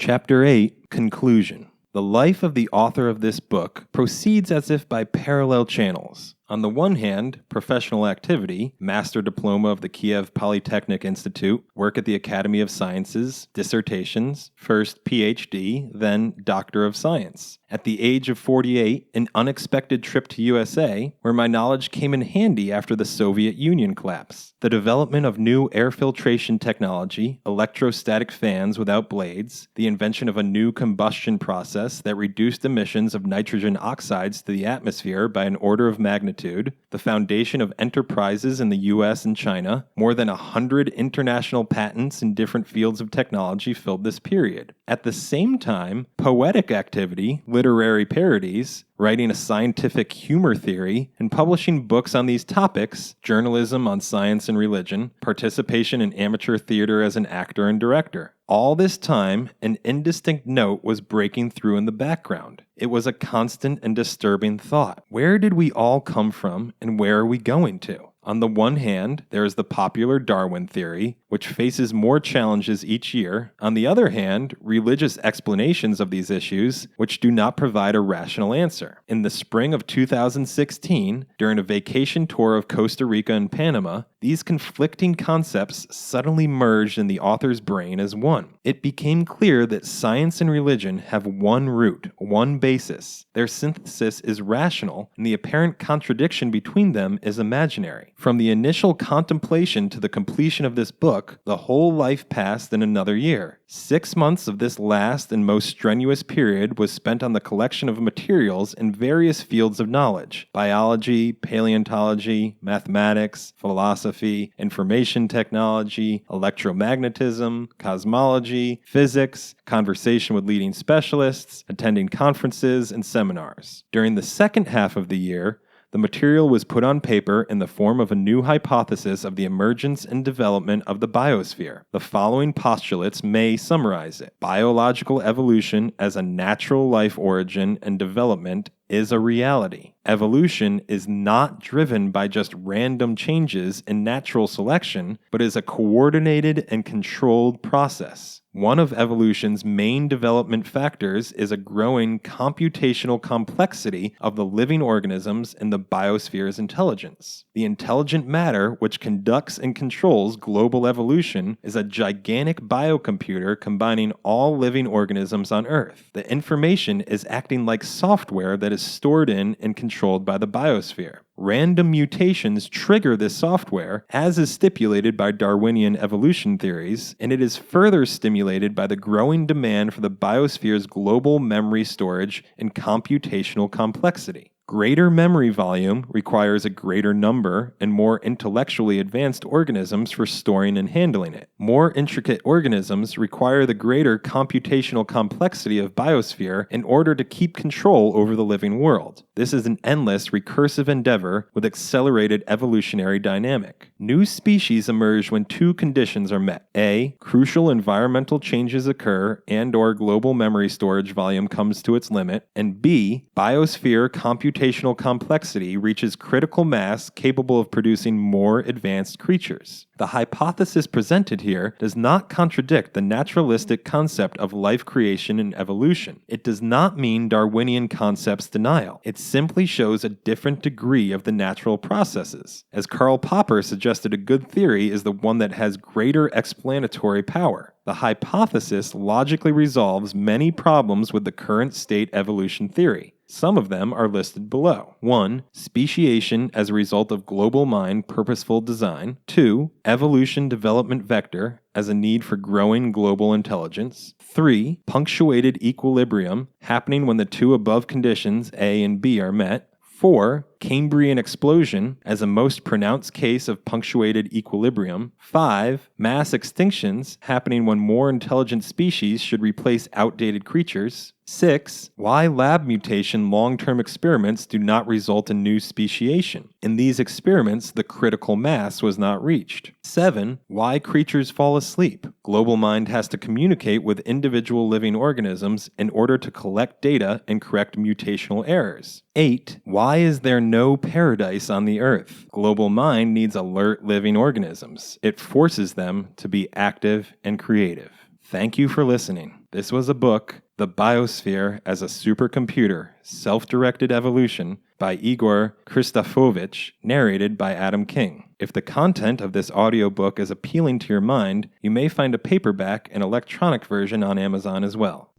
Chapter 8, Conclusion. The life of the author of this book proceeds as if by parallel channels. On the one hand, professional activity, master diploma of the Kiev Polytechnic Institute, work at the Academy of Sciences, dissertations, first PhD, then Doctor of Science. At the age of 48, an unexpected trip to USA, where my knowledge came in handy after the Soviet Union collapse. The development of new air filtration technology, electrostatic fans without blades, the invention of a new combustion process that reduced emissions of nitrogen oxides to the atmosphere by an order of magnitude, the foundation of enterprises in the US and China, more than 100 international patents in different fields of technology filled this period. At the same time, poetic activity, literary parodies, writing a scientific humor theory, and publishing books on these topics, journalism on science and religion, participation in amateur theater as an actor and director. All this time, an indistinct note was breaking through in the background. It was a constant and disturbing thought. Where did we all come from, and where are we going to? On the one hand, there is the popular Darwin theory, which faces more challenges each year. On the other hand, religious explanations of these issues, which do not provide a rational answer. In the spring of 2016, during a vacation tour of Costa Rica and Panama, these conflicting concepts suddenly merged in the author's brain as one. It became clear that science and religion have one root, one basis. Their synthesis is rational, and the apparent contradiction between them is imaginary. From the initial contemplation to the completion of this book, the whole life passed in another year. 6 months of this last and most strenuous period was spent on the collection of materials in various fields of knowledge: biology, paleontology, mathematics, philosophy, information technology, electromagnetism, cosmology, physics, conversation with leading specialists, attending conferences and seminars. During the second half of the year, the material was put on paper in the form of a new hypothesis of the emergence and development of the biosphere. The following postulates may summarize it. Biological evolution as a natural life origin and development is a reality. Evolution is not driven by just random changes in natural selection, but is a coordinated and controlled process. One of evolution's main development factors is a growing computational complexity of the living organisms in the biosphere's intelligence. The intelligent matter which conducts and controls global evolution is a gigantic biocomputer combining all living organisms on Earth. The information is acting like software that is stored in and controlled by the biosphere. Random mutations trigger this software, as is stipulated by Darwinian Evolution Theories, and it is further stimulated by the growing demand for the biosphere's global memory storage and computational complexity. Greater memory volume requires a greater number and more intellectually advanced organisms for storing and handling it. More intricate organisms require the greater computational complexity of biosphere in order to keep control over the living world. This is an endless recursive endeavor with accelerated evolutionary dynamic. New species emerge when two conditions are met. A, crucial environmental changes occur and/or global memory storage volume comes to its limit, and B, biosphere computational complexity reaches critical mass capable of producing more advanced creatures. The hypothesis presented here does not contradict the naturalistic concept of life creation and evolution. It does not mean Darwinian concepts denial. It simply shows a different degree of the natural processes. As Karl Popper suggested, a good theory is the one that has greater explanatory power. The hypothesis logically resolves many problems with the current state evolution theory. Some of them are listed below. 1. Speciation as a result of global mind purposeful design. 2. Evolution development vector as a need for growing global intelligence. 3. Punctuated equilibrium happening when the two above conditions, A and B, are met. 4. Cambrian explosion as a most pronounced case of punctuated equilibrium. 5. Mass extinctions happening when more intelligent species should replace outdated creatures. 6. Why lab mutation long-term experiments do not result in new speciation. In these experiments, the critical mass was not reached. 7. Why creatures fall asleep. Global mind has to communicate with individual living organisms in order to collect data and correct mutational errors. 8. Why is there no paradise on the Earth? Global mind needs alert living organisms. It forces them to be active and creative. Thank you for listening. This was a book, The Biosphere as a Supercomputer, Self-Directed Evolution, by Igor Christofovich, narrated by Adam King. If the content of this audiobook is appealing to your mind, you may find a paperback and electronic version on Amazon as well.